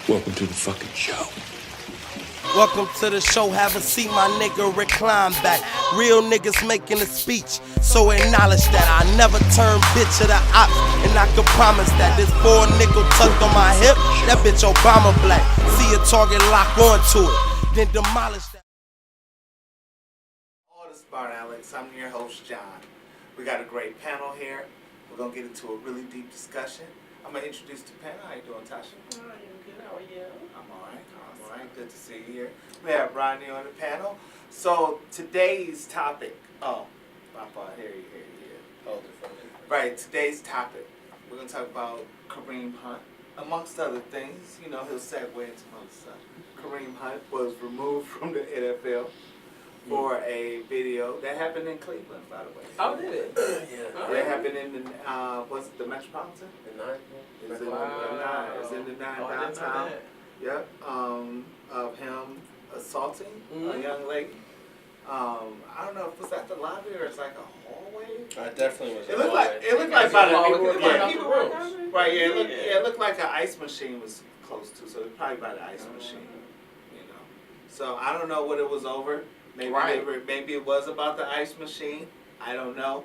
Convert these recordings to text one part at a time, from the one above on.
Welcome to the fucking show. Welcome to the show, have a seat, my nigga, recline back. Real niggas making a speech, so acknowledge that I never turn bitch to the ops, and I can promise that this 4 nickel tucked on my hip, that bitch Obama black. See a target, lock onto it, then demolish that. All the Smartalecs, I'm your host, John. We got a great panel here. We're gonna get into a really deep discussion. I'm gonna introduce the panel. How you doing, Tasha? Oh, you're good. How are you? I'm all right. Good to see you here. We have Rodney on the panel. So today's topic. Oh, my fault. Here you. Hold it for me. Right. Today's topic. We're gonna talk about Kareem Hunt, amongst other things. You know, he'll segue into other stuff. Kareem Hunt was removed from the NFL for a video that happened in Cleveland, by the way. Oh, did it? Yeah. That happened in the was it the Metropolitan? The 9? It's in the 9. It's in the 9 downtown. Yep. Of him assaulting a young lady. I don't know if was that the lobby or it's like a hallway. I definitely was. It looked like by the people rooms. Right. Yeah. It looked like an ice machine was close to, so it was probably by the ice machine. You know. So I don't know what it was over. Maybe maybe it was about the ice machine. I don't know.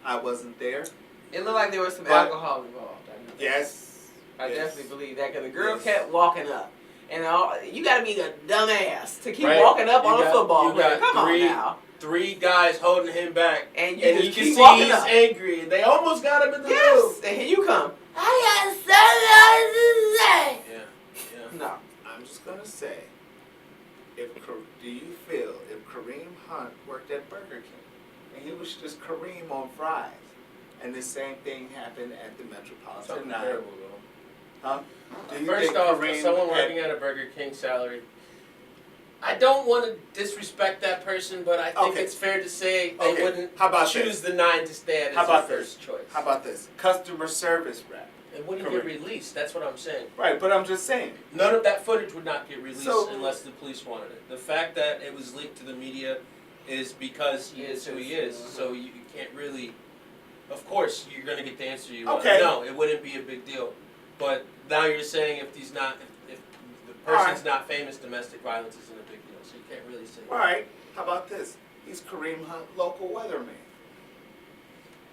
I wasn't there. It looked like there was some alcohol involved. Yes. I definitely believe that because the girl kept walking up. And you got to be a dumbass to keep walking up on a football player. Come on now. 3 guys holding him back. And you can keep see walking he's up. angry. They almost got him in the room. Yes. And here you come. I got something to say. Yeah. No. I'm just going to say, do you feel if Kareem Hunt worked at Burger King and he was just Kareem on fries and the same thing happened at the Metropolitan? Something terrible, though. Huh? First off, someone working at a Burger King salary, I don't want to disrespect that person, but I think it's fair to say they wouldn't choose the 9 to stay at as their first choice. How about this? Customer service rep. It wouldn't get released. That's what I'm saying. Right, but I'm just saying. None of that footage would not get released unless the police wanted it. The fact that it was leaked to the media is because he is who he is. So you can't really... Of course, you're going to get the answer you want. No, it wouldn't be a big deal. But now you're saying if the person's not famous, domestic violence isn't a big deal. So you can't really say. All right. How about this? He's Kareem Hunt, local weatherman.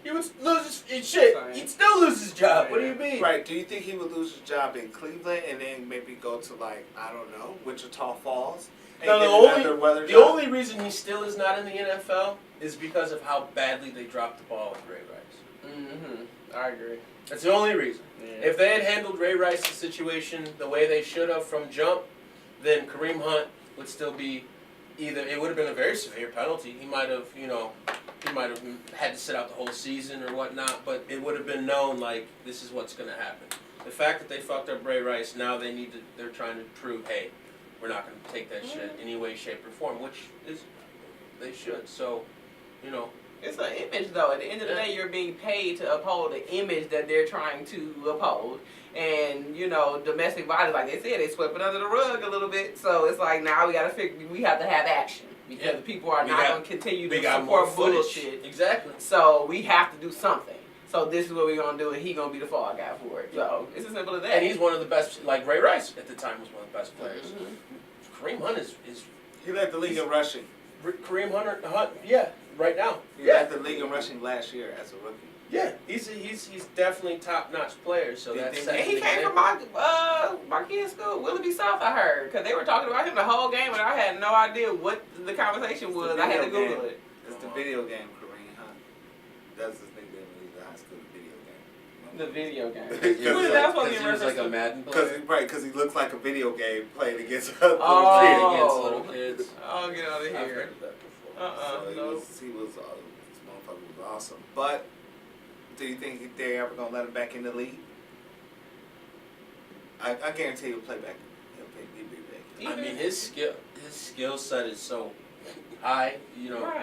He would lose his shit. He'd still lose his job. What do you mean? Right. Do you think he would lose his job in Cleveland and then maybe go to I don't know, Wichita Falls? No, the only reason he still is not in the NFL is because of how badly they dropped the ball with Ray Rice. Mm-hmm. I agree. That's the only reason. Yeah. If they had handled Ray Rice's situation the way they should have from jump, then Kareem Hunt would still be it would have been a very severe penalty. He might have had to sit out the whole season or whatnot, but it would have been known this is what's going to happen. The fact that they fucked up Ray Rice, now they're trying to prove, hey, we're not going to take that shit any way, shape, or form, which is they should. So, It's an image, though. At the end of the day, you're being paid to uphold the image that they're trying to uphold. And, domestic violence, like they said, they swept it under the rug a little bit. So it's like, now we have to have action. Because people are not going to continue to support bullshit. Exactly. So we have to do something. So this is what we're going to do, and he's going to be the fall guy for it. So it's as simple as that. And he's one of the best, like Ray Rice at the time was one of the best players. Mm-hmm. Kareem Hunt is... He led the league in rushing. Kareem Hunt, yeah. Right now. He led the league in rushing last year as a rookie. Yeah, he's definitely top-notch player, so that's... And he came from my kid's school, Willoughby South, I heard, because they were talking about him the whole game, and I had no idea what the conversation was. I had to Google it. It's the video game, Kareem Hunt. That's his nickname in the high school, the video game. The video game. What is that supposed to be like a Madden player? Because he looks like a video game playing against little kids. Oh, get out of here. I've heard of that before. So this motherfucker was awesome. But do you think they're ever gonna let him back in the league? I guarantee he'll play back. He'll be back. I mean, his skill set is so high.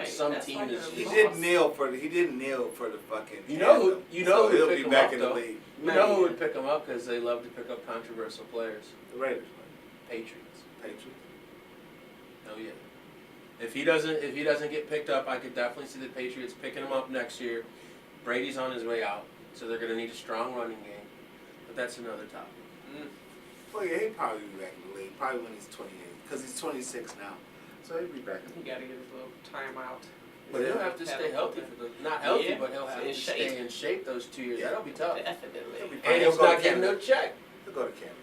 Some team is. He didn't kneel for the fucking. He'll be back in the league. You know who would pick him up because they love to pick up controversial players. The Raiders. Patriots. Oh yeah. If he doesn't get picked up, I could definitely see the Patriots picking him up next year. Brady's on his way out, so they're going to need a strong running game. But that's another topic. Well, yeah, he'll probably be back in the league. Probably when he's 28. Because he's 26 now. So he'll be back in the He league. got to get his little timeout. But he'll have to stay healthy for not healthy, Yeah. but he'll have In to shape. stay in shape those 2 years. Yeah. That'll be tough. Definitely. And he's not getting no check. He'll go to Canada.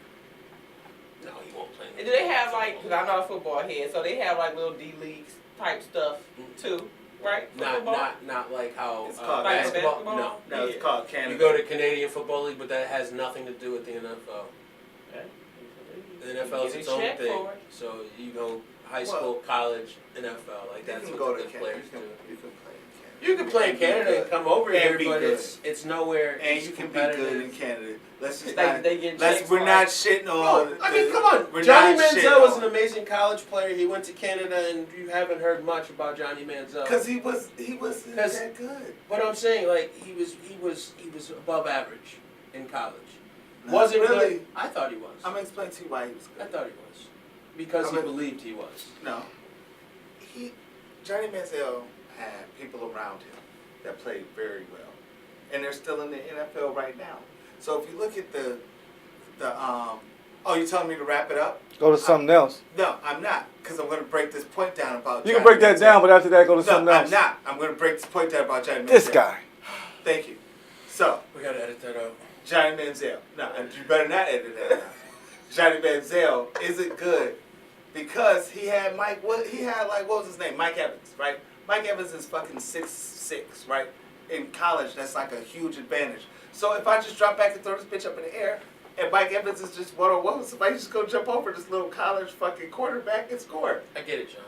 No, he won't play. And do they have like, because I'm not a football head, so they have like little D leagues type stuff too, right? For football? Not like how It's called basketball. basketball? No. No, it's called Canada. You go to Canadian Football League, but that has nothing to do with the NFL. Okay. The NFL is Get a its own check thing. for it. So you go high school, college, NFL. Like You that's can what go the to good Canada. players do. You can play in Canada. You can play in Canada and come over And here, be but good. it's nowhere. And as you can be competitive. good in Canada. Let's just They- not. they get Let's. checks We're for not it. shitting Oh, on. I mean, come on. We're Johnny not Manziel was shitting an amazing college player. He went to Canada, and you haven't heard much about Johnny Manziel. Because he wasn't 'Cause- that good. But I'm saying, like, he was above average in college. Not Wasn't really. good. I thought he was. I'm gonna explain to you why he was I good. thought he was because he I mean- believed he was. No. Johnny Manziel had people around him that played very well, and they're still in the NFL right now. So if you look at the oh, you telling me to wrap it up? Go to something else. No, I'm not, because I'm going to break this point down about. You can Johnny break that Manziel. down, but after that, go to something No, else. I'm not. I'm going to break this point down about Johnny Manziel. This guy. Thank you. So We gotta edit that out. Johnny Manziel. No, you better not edit that out. Johnny Manziel isn't good because he had what was his name? Mike Evans, right? Mike Evans is fucking 6'6", right? In college, that's like a huge advantage. So if I just drop back and throw this bitch up in the air, and Mike Evans is just one-on-one with somebody, just go jump over this little college fucking quarterback and score. I get it, John.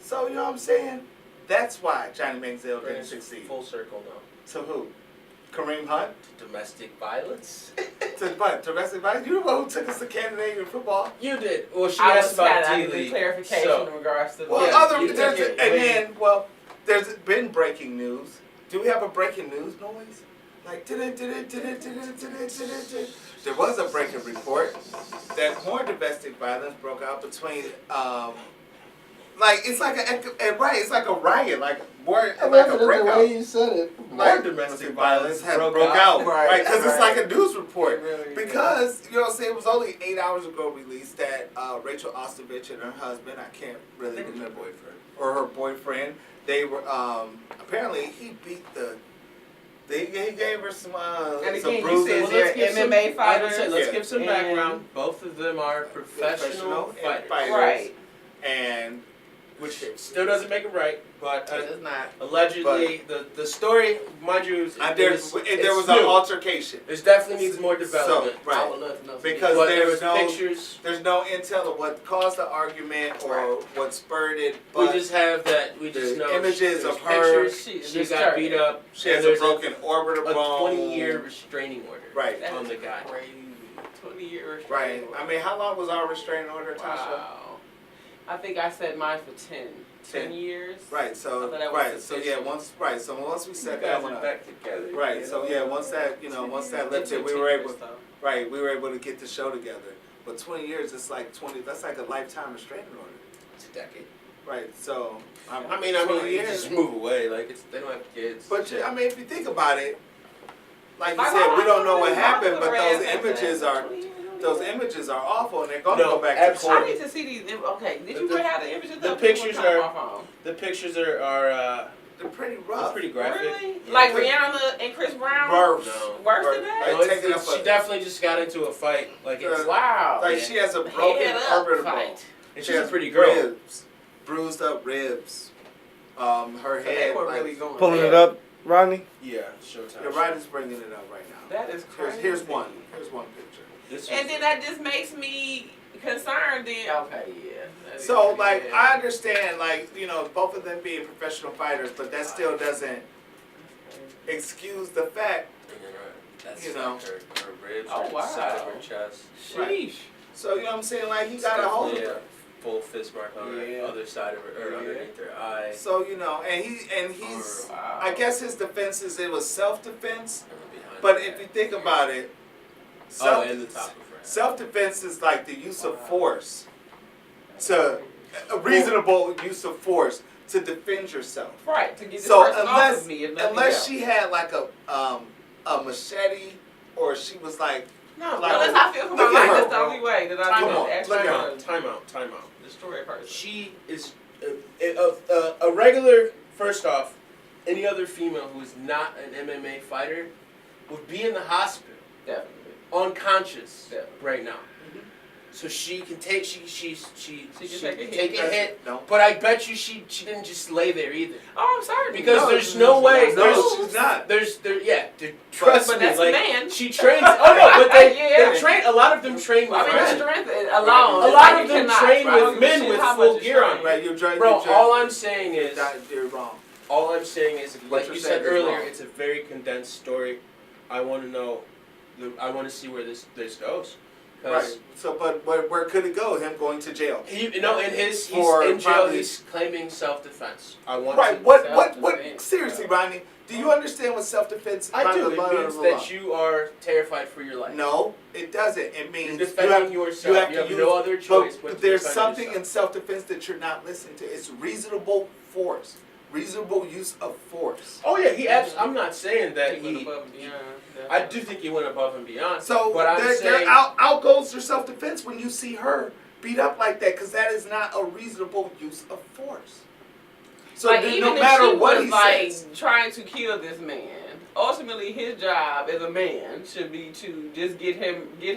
So, you know what I'm saying? That's why Johnny Manziel didn't succeed. Full circle now. To who? Kareem Hunt? Domestic violence. To what? Domestic violence? You the one who took us to Canadian football? You did. Well, she I asked was about trying to D-League. get clarification So, in regards to Well, Yeah, you there's, took it and way- then, there's been breaking news. Do we have a breaking news noise? Like, there was a breaking report that more domestic violence broke out between, it's like a riot, like more, like a breakout. you said it. Like, domestic violence has broke broke out. out, Right, right? Because it's right. like a news report. It really is. Because, you know what I'm saying, it was only 8 hours ago released that Rachel Ostovich and her husband, I can't really remember, or her boyfriend, they were, apparently he beat he gave her some And again, you bruises. said Well, they're let's give some- MMA fighters. Let's Yeah. give some And- background. Both of them are professional fighters. Right. And Which still doesn't make it right, but It is not. allegedly, the story, mind you, there was it's an new. altercation. There's definitely needs more development. So, right. I would love to know. Because But there there's was no pictures. there's no intel of what caused the argument or Right. what spurred it. We But just have that. We just the know images there's of her, pictures. she She got disturbed. beat up. she has and a there's broken orbital a bone. 20-year restraining order. Right. That on is the guy. Crazy. 20 years. Right. I mean, how long was our restraining order, Tasha? Wow. I think I said mine for 10 years. Right. So I thought that was right. So yeah. sufficient. So once we You set guys that one are up. back together. Right. So yeah. Once that lifted, we were able. Right. We were able to get the show together. But 20 years, it's like 20. That's like a lifetime restraining order. It's a decade. Right. So I mean, 20 you years. just move away. Like they don't have kids. But I mean, if you think about it, like you Like, said, we don't know what my happened, but mother those ran images something. are 20 years ago. awful, and they're gonna No, go back to absolutely. I court. need to see these. Okay, did you The- have the images? the up? pictures What time are- on my phone? the pictures are They're pretty they're rough. pretty graphic. Really? Yeah. Like Rihanna and Chris Brown? Worse. No. Worse than Worse. that? No, Like, taking up she a- definitely just got into a fight. Like it's Wow. Like Yeah. she has a broken Head up orbital bone. fight. and She she's a has pretty girl. ribs, bruised up ribs. Her So they head. were Like, really going Pulling there. it up, Rodney. Yeah, Showtime. the writer's bringing it up right now. That is crazy. Here's one. Here's one picture. This And was- then that just makes me concerned then. Okay, yeah. That is So pretty like bad. I understand both of them being professional fighters, but that still doesn't excuse the fact. That's You like know. her ribs, Oh, or wow. the side of her chest. Sheesh. So you know what I'm saying? Like he It's got a hold of definitely her. a full fist mark on Yeah. her other side of her, or Yeah. underneath her eye. So and he's. Wow. I guess his defense is it was self-defense. and behind But her if you back. think about it, and the top of her head. self-defense is like the use of force to a reasonable use of force to defend yourself. Right, to get this So person off of me, if nothing unless else. she had like a machete or she was like No, Like, Unless I feel for my look at life, her, that's the only way that I Come can on, actually look at time out. destroy a person. She is a regular. First off, any other female who is not an MMA fighter would be in the hospital, Definitely. unconscious Yeah. right now. So she can take she can take a hit, No. but I bet you she didn't just lay there either. Oh, I'm sorry. Because No, there's no way. No, she's not. Trust But me. that's Like a man. she trains. Oh no, but Yeah. they train. A lot of them train with I mean, men. strength alone. A lot of them train with men with how full much gear you on. Right, you're trying. Bro, all I'm saying is, you're wrong. all I'm saying is, What like you're you saying said is earlier, wrong. it's a very condensed story. I want to know. I want to see where this goes. Right. So, but where could it go? Him going to jail? He's For in jail. probably- He's claiming self-defense. I want Right. to. What? Self-defense. Seriously, Rodney, do you understand what self-defense? I do. by the It letter means of the law? that you are terrified for your life. No, it doesn't. It You're means defending yourself. You have no other choice but But to there's defend something yourself. in self-defense that you're not listening to. It's reasonable force, reasonable use of force. Oh yeah, I'm not saying that Went he. above and beyond, I definitely. do think he went above and beyond. So but I'm there saying out goes your self-defense when you see her beat up like that, because that is not a reasonable use of force. So like, then even no if matter she what was he like says, trying to kill this man, ultimately his job as a man should be to just get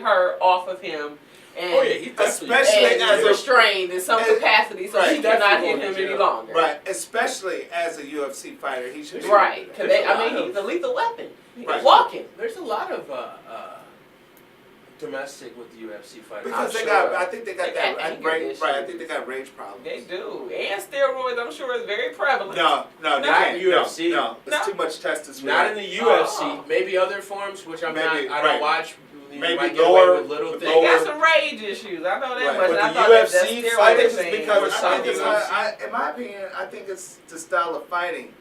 her off of him, and oh yeah, he definitely. Especially and as a- restrained in some and- capacity, so right, she cannot definitely hit going him to any jail. longer. right, especially as a UFC fighter, he should be Right, because There's a I lot mean of- he's a lethal weapon. He's Right. walking. There's a lot of domestic with the UFC fighters. because I'm they sure. got. I think they got They got that anger rage. issues. Right, I think they got rage problems. They do, and steroids. I'm sure is very prevalent. No, they Not can't. in UFC. No, it's No. too much testosterone. Not in the UFC. Oh. Maybe other forms, which I'm Maybe, not. I right. don't watch. You Maybe might get away lower- with little with They things. got some rage issues. I know that Right. much. But and I the thought UFC that fighters steroid is thing because was I something think something. in my opinion, I think it's the style of fighting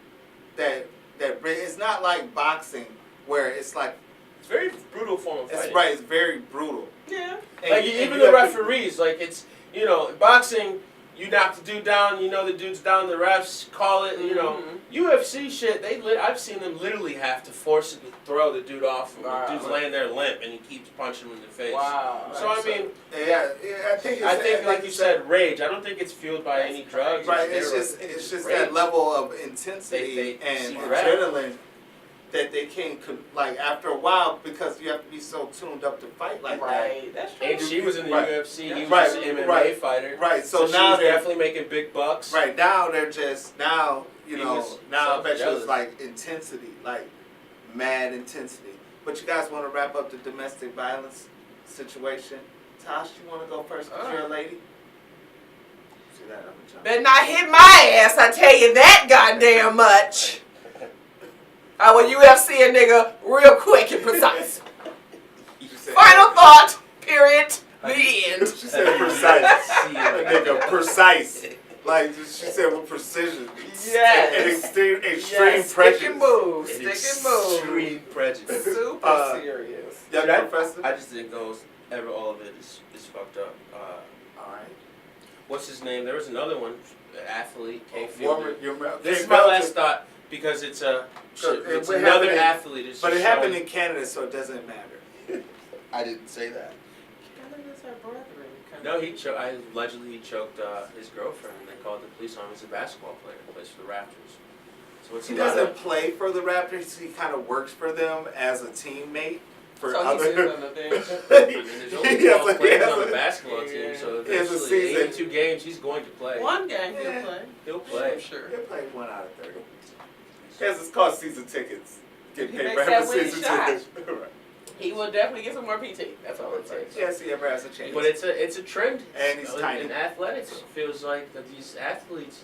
that it's not like boxing where it's like It's a very brutal form of fighting. it's right. It's very brutal. Yeah. And- Like and even you the have to- referees, like it's in boxing, you knock the dude down, you know the dude's down, the refs call it, you know. Mhm. UFC shit, I've seen them literally have to forcibly throw the dude off, and Wow. the dude's laying there limp, and he keeps punching him in the face. Wow. So I mean, Yeah, I think. like you said, rage. I don't think it's fueled by any drugs. or Right, steroids. it's just rage. that level of intensity They and see red. adrenaline that they can't like after a while because you have to be so tuned up to fight like Right. That's true. And she was in the Right. UFC. He was Right, just an MMA right. fighter. that. Right, So, so she now was they're definitely making big bucks. right now they're just now He now was I bet you jealous. it's like intensity, like mad intensity. But you guys want to wrap up the domestic violence situation? Tosh, you want to go first because you're a lady? See that? I'm a jump. Better not hit my ass, I tell you that goddamn much. I will UFC a nigga real quick and precise. You said- Final thought, period, the end. She said precise. See That nigga precise. Like she said with precision. Yes. And extreme Yes, prejudice. stick and move, An stick and move. extreme prejudice. Super serious. Yeah, Dude, Professor? I just think all of it is fucked up. Alright. What's his name? There was another one, an athlete, K. Warmer, Fielder. This is my last thought because it's it's what another happened in- athlete. It's But it just happened showing- in Canada, so it doesn't matter. I didn't say that. Canada's our brethren. No, allegedly he choked his girlfriend, and they called the police on him. He's a basketball player, plays for the Raptors. So it's He a lot doesn't of- play for the Raptors. He kind of works for them as a teammate for So other. he's doing other things. I mean, there's only He has 12 a- he players has on a- the basketball team, Yeah. so He has a eventually, season. 82 games, he's going to play. One game Yeah. he'll play. He'll play. I'm sure. He'll play 1 out of 30. Yes, it's called season tickets. Get He paid makes for that having winning season shot. tickets. Right. He will definitely get some more PT. That's all it takes. Yes, he ever has a chance. But it's a trend. And he's tiny. In athletics, it feels like that these athletes,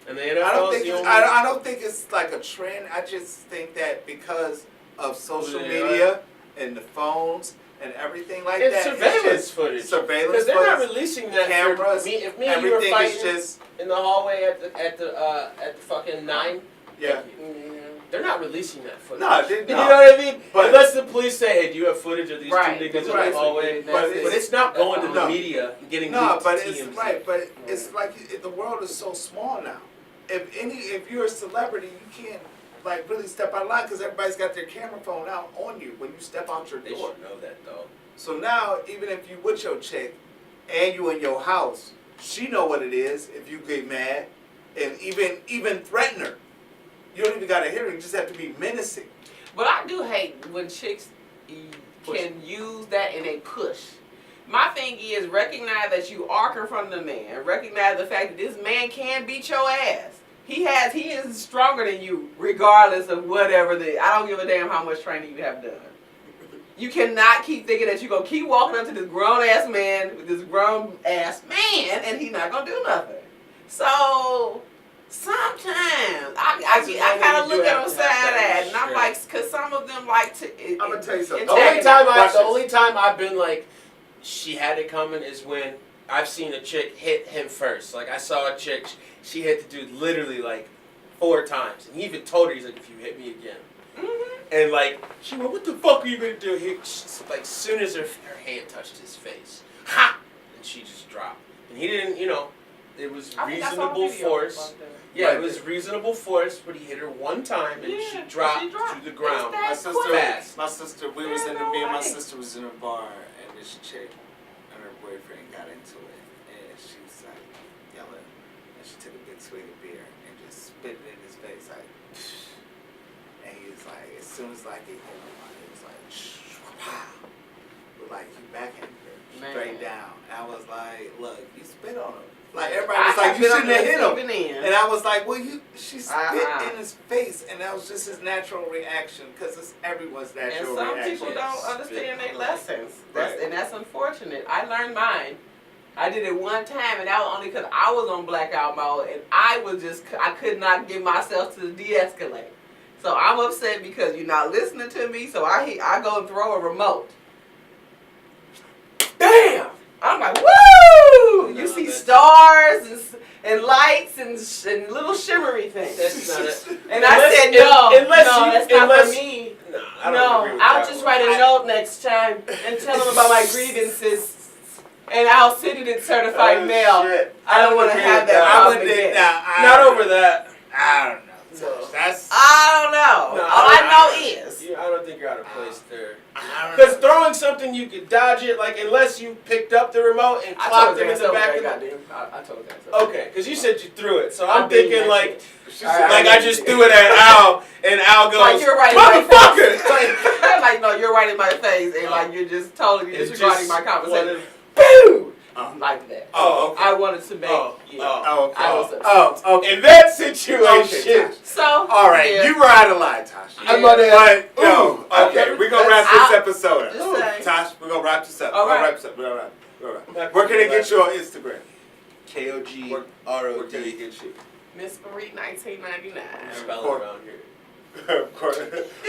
and the I don't NFL is think the it's, only. I don't think it's like a trend. I just think that because of social Yeah. media and the phones and everything like It's that, surveillance it's just footage. surveillance Because they're not footage, releasing that cameras, for me. If me and you were everything fighting is just in the hallway at the fucking 9, yeah. they're not releasing that footage. No, You know what I mean? But- Unless the police say, "Hey, do you have footage of these Right, two niggas in right. the hallway?" But But it's not going to the No. media and getting No, leaked but to it's TMZ. right. But it's like the world is so small now. If you're a celebrity, you can't like really step out of line because everybody's got their camera phone out on you when you step out your They door. should know that though. So now, even if you with your chick and you in your house, she know what it is if you get mad and even threaten her. You don't even gotta hit her. You just have to be menacing. But I do hate when chicks can use that and they push. My thing is recognize that you are confronting a man. Recognize the fact that this man can beat your ass. He is stronger than you, regardless of whatever I don't give a damn how much training you have done. You cannot keep thinking that you're going to keep walking up to this grown-ass man with this grown-ass man and he's not going to do nothing. So, sometimes, I kind of look at them side at and I'm like, because some of them like to... I'm going to tell you something. The only time I've been like, she had it coming is when I've seen a chick hit him first. Like, I saw a chick, she hit the dude literally like 4 times. And he even told her, he's like, if you hit me again. Mm-hmm. And like, she went, what the fuck are you going to do? Like, as soon as her hand touched his face, ha! And she just dropped. And he didn't, it was reasonable force. Yeah, Right. it was reasonable force, but he hit her 1 time and she dropped to the ground. My sister, me and my sister was in a bar and this chick and her boyfriend got into it and she was like yelling and she took a big swig of beer and just spit it in his face like and he was like, as soon as like it hit him, he was like but like he backhanded her straight down. And I was like, look, you spit on him. Like everybody was like, you shouldn't have hit him. And I was like, well, she spit in his face, and that was just his natural reaction because it's everyone's natural reaction. And some people don't understand their lessons. Right. And that's unfortunate. I learned mine. I did it 1 time, and that was only because I was on blackout mode, and I could not get myself to de-escalate. So I'm upset because you're not listening to me, so I go and throw a remote. Damn! I'm like, woo! You see stars and lights and little shimmery things. That's not it. And I said, that's not for me. No, I'll just write a note next time and tell them about my grievances. And I'll send it in certified mail. Shit. I don't want to have that problem again. Not over that. I don't know. No. I don't know. No, All I know is. I don't think you're out of place there. Because throwing something, you could dodge it, like, unless you picked up the remote and clocked him in the back of the... I told that. Okay, because you said you threw it, so I'm thinking, like, Right. I just threw it at Al, and Al goes, like you're right motherfucker! Like, no, you're right in my face, and like you're just totally disregarding my conversation. Boom! Like that. Oh, okay. I wanted to make. Okay. In that situation. Okay, so. All right, yeah. you were out of line, Tosh. Yeah. Okay, we're gonna wrap this episode up. Just saying. Tosh, we're gonna wrap this up. All right. We're gonna wrap. Where can they get you on Instagram? KOGROT. Where can they get you? Miss Marie 1999. Spell it around here. Of course,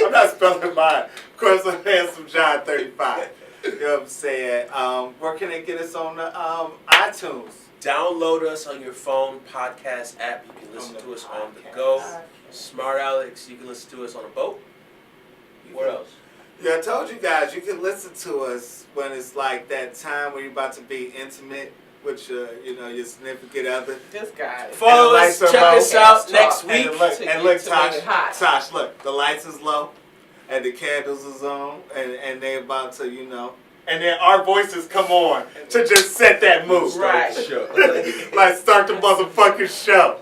I'm not spelling mine. Of course, I'm Handsome John 35. You know what I'm saying? Where can they get us on the iTunes? Download us on your phone podcast app. You can listen to us on the go. Smartalecs, you can listen to us on a boat. What else? Yeah, I told you guys, you can listen to us when it's like that time where you're about to be intimate with your significant other. This guy. Follow us, check us out next week. And look, Tosh, look, the lights is low, and the candles is on, and they about to, and then our voices come on to just set that mood. Right. Like start the motherfucking show.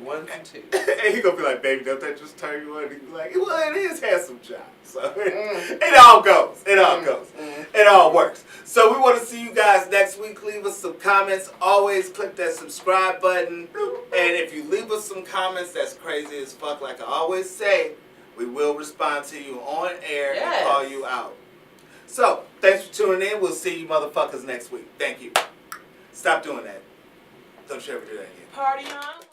1 and 2. And he gonna be like, baby, don't that just turn you on? And he be like, well, it is Handsome John. So it all goes. It all goes. It all works. So we want to see you guys next week. Leave us some comments. Always click that subscribe button. And if you leave us some comments that's crazy as fuck, like I always say, we will respond to you on air and call you out. So, thanks for tuning in. We'll see you motherfuckers next week. Thank you. Stop doing that. Don't you ever do that again. Party on.